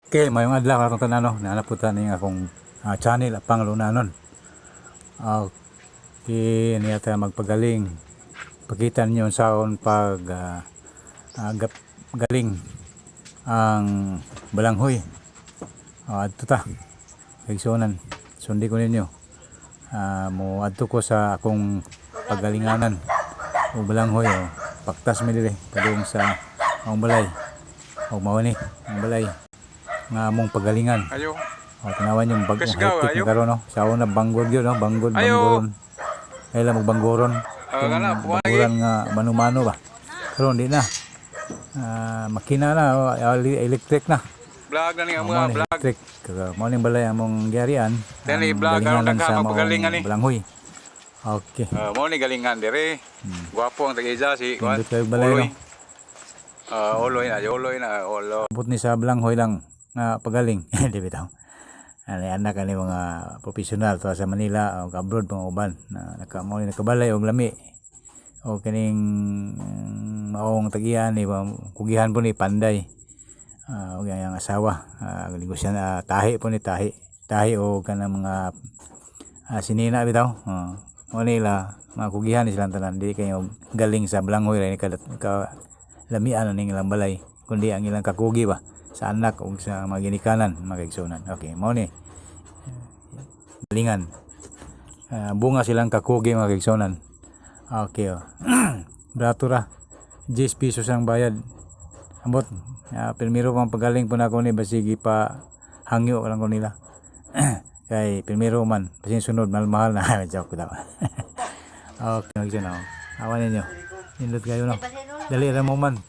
Okay, mayong adlaw atong tanano, nanaputan ning akong channel Panglunanon. Okay, niya tayo magpagaling. Pakita niyo saon pag galing ang balanghoy. Adto ta. Kaysonan. Sundi ko ninyo. Mo adto ko sa akong pagalinganan o balanghoy. Paktas mi dire padung sa ang balay. O mao ni ang balay nga among pagalingan. Ayo. Tanawan yung Kasgaw, high-tech ayo. na karon no. Sa una banggod gyud no, banggod Ayo. banggoron. Kailan magbanggoron. Kana Banggoran nga mano-mano ba. Karon di na. Makina na electric na. Vlog na ni mga vlog. Electric. Mao ning balay among gyarian. Dali vlog karon dagha magpagalingan ni. Balanghoy. Okay. Mo ni galingan dire. Gwapo ang tag-isa si Juan. Tindot kayo balay no. Oloy na olo. Abot ni sa balanghoy lang nga pagaling. Di bitaw. Anak ani mga profesional to sa Manila o abroad pang uban na nakabalay og lami o kining maong tagian ni kugihan po ni Panday og yang asawa negosyan tahi po ni tahi o kanang mga sinina bitaw mo nila mga kugihan ni silang tanan di kayo galing sa balanghoy ra ni ka lamian ning ilang balay kundi ang ilang kakugi ba sa anak o sa mga ginikanan, mga kaigsunan. Okay, mo ni galingan. Bunga silang kakugi, mga kaigsunan. Okay, brato ra. 10 pesos ang bayad. Ambot, primero pang pagaling po na ako ni basigi pa hangyo lang ko nila. Kay primero man, pasin sunod mahal na joke daw. Okay, kaigsunan. Awan ninyo. Nindot kayo no. Dali ra mo man.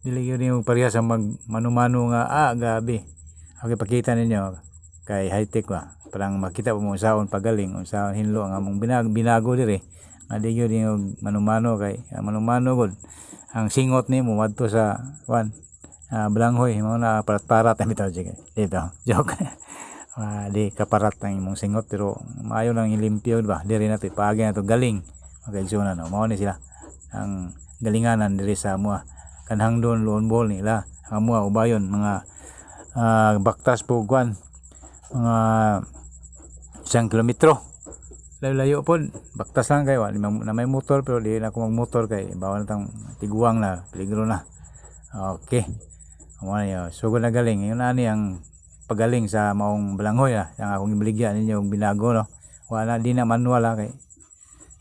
Dili yun yung pareha sa mano-mano nga gabi. Okay, pakita ninyo kay high-tech ba. Parang makita po mo saon pagaling, saon hinlo ang among binago dire. Nga di yun yung mano-mano kay mano-mano gud. Ang singot ni mo wadto sa balanghoy mo na parat-parat bitaw dito. Joke. Di kaparat ang imong singot pero maayo lang ilimpyo ba. Diri nato ipaagi nato galing. Okay, so na no. Mao ni sila ang galinganan dire sa mua. Kanhang doon loonbol nila ang mga ubayon mga baktas po kuan mga 1 kilometro layo po baktas lang kayo na may motor pero di na ako magmotor kay bawal tang tiguang na peligro na. Okay, sugod na galing yun ani ang pagaling sa maong balanghoy ang akong ibaligya ninyo yung binago no wala di na manual kay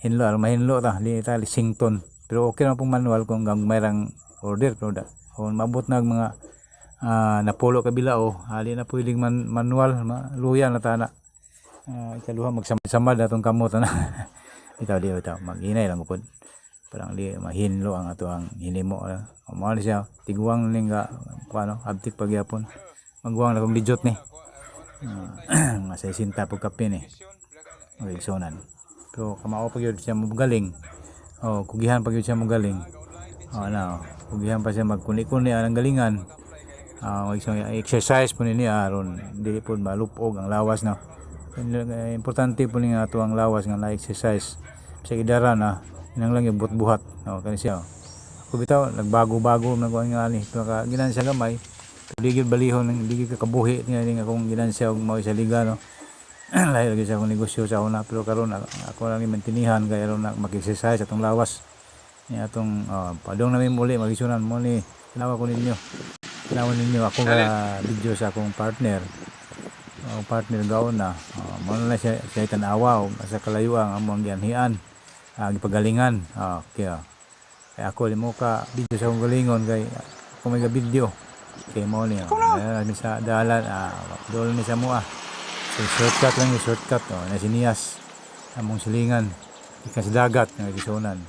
hinlo mahinlo ta di ta Lexington pero okay na pong manual kung mayroong order pero kung mabot na mga napulo kabila hali na pwedeng manual luya na tana ikaduha magsamad atong kamot na bitaw maghinay lang pud parang di mahinlo ang ato ang hinimo mao ni siya tiguang ning kuano abtik pagyapon magguang na kong lijot ni nga 60 pug kape ni magigsonan pero kamao pag yun siya magaling kugihan pag yun siya magaling kugihan pa siya magkuni-kuni ang galingan exercise po niya aron dili po malupog ang lawas na importante po niya ato ang lawas nga na-exercise sa idara na inang lang yung buhat kani siya ako bitaw nagbago-bago na kuan nga ani ginan siya gamay ligid balihon ligid kabuhi niya ning akong ginan siya og mao sa liga no lahi lagi siya akong negosyo sa una pero karon ako lang mantinihan kay aron mag-exercise atong lawas ni atong padong namin muli magisunan mo ni tinawa ko ninyo ako nga video sa akong partner gaon na mo na siya tanawa sa kalayo ang among gianhian gipagalingan kaya ako limo ka video sa akong galingon kay ako may video kay mo ni sa dalan dol ni sa mo shortcut lang yung shortcut na siniyas among silingan ikas dagat nga gisunan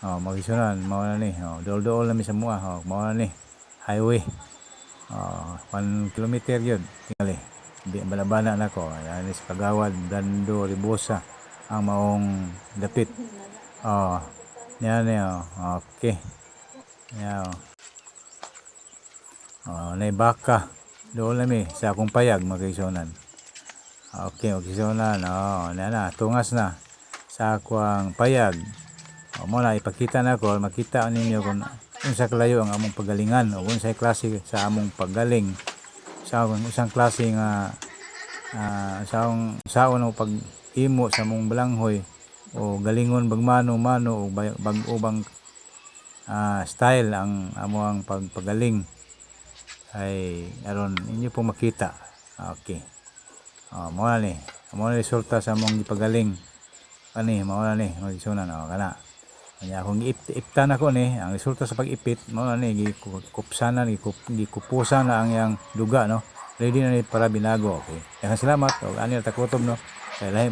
magisunan mao na ni dol-dol na mi sa mua mao na ni highway 1 kilometer yun tingali balabana na ko yani sa Kagawad Brando Ribosa ang maong dapit yan okay yan na baka doon na mi sa akong payag magisunan magisunan na tungas na sa akong payag mo na ipakita na ko makita ninyo kung unsa kalayo ang among pagalingan o unsay klase sa among paggaling sa usang klase nga saon o pag-imo sa among balanghoy o galingon bagmano-mano o bag-ubang style ang among pagpagaling ay aron inyo po makita. Okay. Mao na ni. Mao na resulta sa among gipagaling. Ani mao na ni magsunan kana. Kanya kung iptan ako ni ang resulta sa pag-ipit mao na ni gikupsanan gikupusan na ang yang duga no. Ready na ni para binago. Okay. Salamat og ani ta kutob no. Kay lahi